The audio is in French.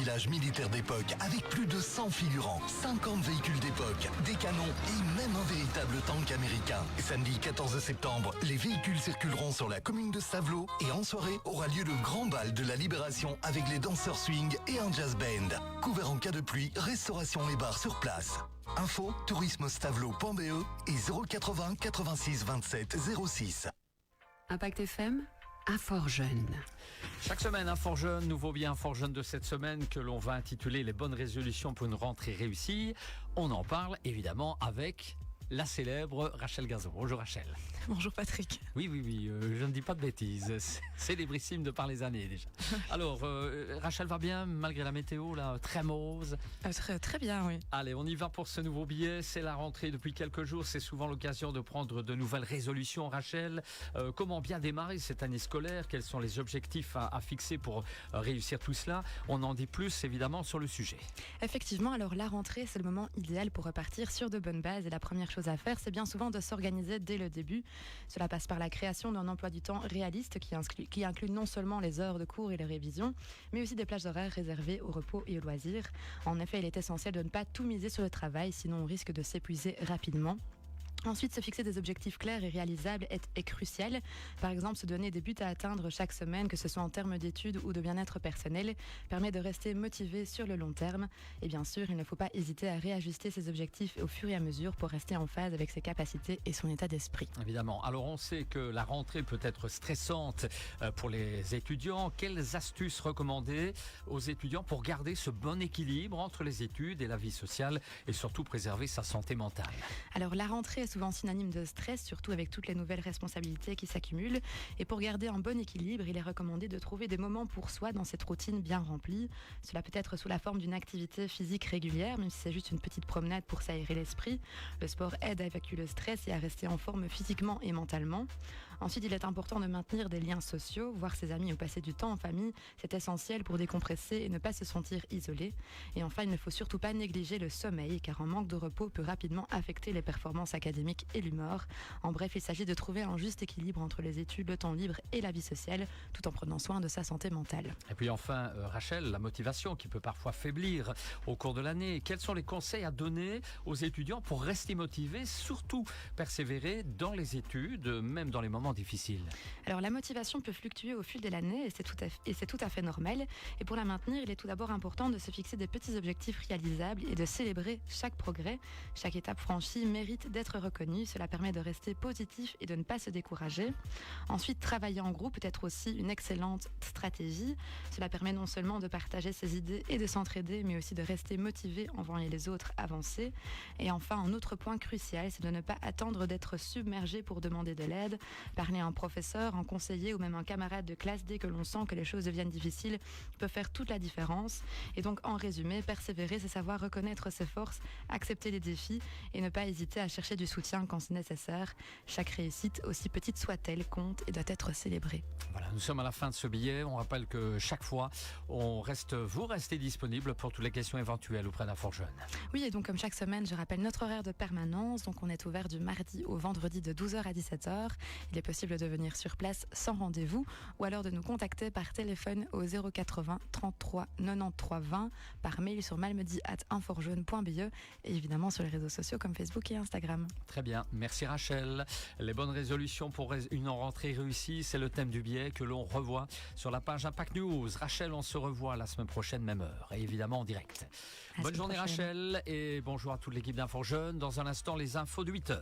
village militaire d'époque avec plus de 100 figurants, 50 véhicules d'époque, des canons et même un véritable tank américain. Samedi 14 septembre, les véhicules circuleront sur la commune de Stavelot et en soirée aura lieu le grand bal de la Libération avec les danseurs swing et un jazz band. Couvert en cas de pluie, restauration et bar sur place. Info tourismestavelot.be et 080 86 27 06. Impact FM, Infort Jeune. Chaque semaine, Infort Jeune, nouveau bien Infort Jeune de cette semaine que l'on va intituler les bonnes résolutions pour une rentrée réussie. On en parle évidemment avec la célèbre Rachel Gazot. Bonjour Rachel. Bonjour Patrick. Oui, je ne dis pas de bêtises. Célébrissime de par les années déjà. Alors, Rachel va bien malgré la météo là, très morose. Très bien, oui. Allez, on y va pour ce nouveau billet. C'est la rentrée depuis quelques jours. C'est souvent l'occasion de prendre de nouvelles résolutions. Rachel, comment bien démarrer cette année scolaire? Quels sont les objectifs à fixer pour réussir tout cela? On en dit plus évidemment sur le sujet. Effectivement, alors la rentrée, c'est le moment idéal pour repartir sur de bonnes bases. Et la première chose à faire, c'est bien souvent de s'organiser dès le début. Cela passe par la création d'un emploi du temps réaliste qui inclut non seulement les heures de cours et les révisions, mais aussi des plages horaires réservées au repos et aux loisirs. En effet, il est essentiel de ne pas tout miser sur le travail, sinon on risque de s'épuiser rapidement. Ensuite, se fixer des objectifs clairs et réalisables est crucial. Par exemple, se donner des buts à atteindre chaque semaine, que ce soit en termes d'études ou de bien-être personnel, permet de rester motivé sur le long terme. Et bien sûr, il ne faut pas hésiter à réajuster ses objectifs au fur et à mesure pour rester en phase avec ses capacités et son état d'esprit. Évidemment. Alors, on sait que la rentrée peut être stressante pour les étudiants. Quelles astuces recommander aux étudiants pour garder ce bon équilibre entre les études et la vie sociale et surtout préserver sa santé mentale? Alors, la rentrée est souvent synonyme de stress, surtout avec toutes les nouvelles responsabilités qui s'accumulent. Et pour garder un bon équilibre, il est recommandé de trouver des moments pour soi dans cette routine bien remplie. Cela peut être sous la forme d'une activité physique régulière, même si c'est juste une petite promenade pour s'aérer l'esprit. Le sport aide à évacuer le stress et à rester en forme physiquement et mentalement. Ensuite, il est important de maintenir des liens sociaux, voir ses amis ou passer du temps en famille. C'est essentiel pour décompresser et ne pas se sentir isolé. Et enfin, il ne faut surtout pas négliger le sommeil, car un manque de repos peut rapidement affecter les performances académiques et l'humeur. En bref, il s'agit de trouver un juste équilibre entre les études, le temps libre et la vie sociale, tout en prenant soin de sa santé mentale. Et puis enfin, Rachel, la motivation qui peut parfois faiblir au cours de l'année. Quels sont les conseils à donner aux étudiants pour rester motivés, surtout persévérer dans les études, même dans les moments difficiles? Alors la motivation peut fluctuer au fil de l'année et c'est tout à fait normal. Et pour la maintenir, il est tout d'abord important de se fixer des petits objectifs réalisables et de célébrer chaque progrès. Chaque étape franchie mérite d'être reconnue. Cela permet de rester positif et de ne pas se décourager. Ensuite, travailler en groupe peut être aussi une excellente stratégie. Cela permet non seulement de partager ses idées et de s'entraider, mais aussi de rester motivé en voyant les autres avancer. Et enfin, un autre point crucial, c'est de ne pas attendre d'être submergé pour demander de l'aide. Parler à un professeur, un conseiller ou même un camarade de classe dès que l'on sent que les choses deviennent difficiles peut faire toute la différence. Et donc, en résumé, persévérer, c'est savoir reconnaître ses forces, accepter les défis et ne pas hésiter à chercher du soutien quand c'est nécessaire. Chaque réussite, aussi petite soit-elle, compte et doit être célébrée. Voilà, nous sommes à la fin de ce billet. On rappelle que chaque fois, vous restez disponible pour toutes les questions éventuelles auprès d'Infort Jeune. Oui, et donc comme chaque semaine, je rappelle notre horaire de permanence. Donc on est ouvert du mardi au vendredi de 12h à 17h. Il est possible de venir sur place sans rendez-vous ou alors de nous contacter par téléphone au 080 33 93 20, par mail sur malmedy@infortjeune.be et évidemment sur les réseaux sociaux comme Facebook et Instagram. Très bien, merci Rachel. Les bonnes résolutions pour une rentrée réussie, c'est le thème du billet que l'on revoit sur la page Impact News. Rachel, on se revoit la semaine prochaine, même heure, et évidemment en direct. Bonne journée Rachel, et bonjour à toute l'équipe d'Infort Jeune. Dans un instant, les infos de 8h.